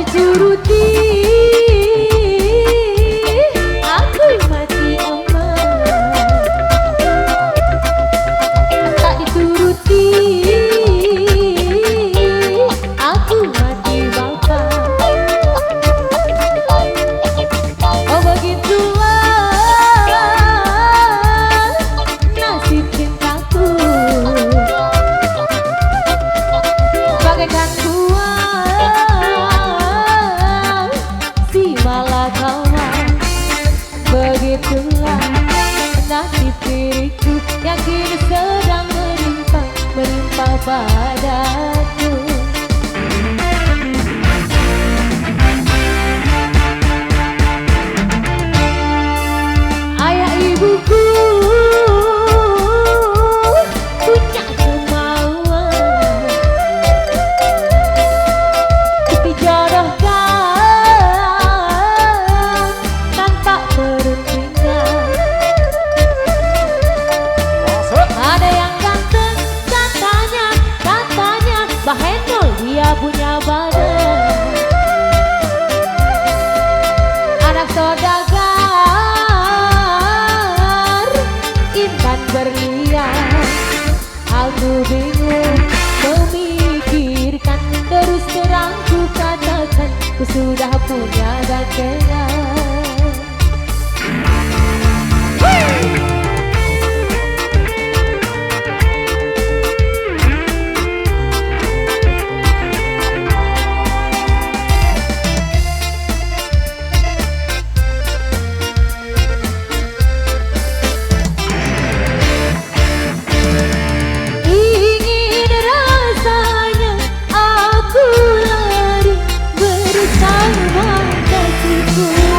dituruti, aku mati emas. Tak dituruti, aku mati bapak. Oh begitulah nasib cintaku, bagaikan buah si malakama. Begitulah nasib diriku yang kini sedang menimpa padaku. Ayah ibuku punya kemauan dijodohkan tanpa perundingan. Ada yang ganteng katanya, Mbah Hendol dia punya badan. Anak saudagar intan berlian. Aku bingung memikirkan, terus terang ku katakan ku sudah punya gantengan. Ingin rasanya aku lari bersama kasihku.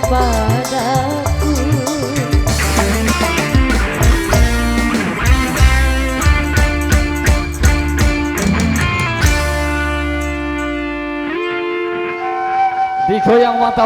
padaku. Digoyang mata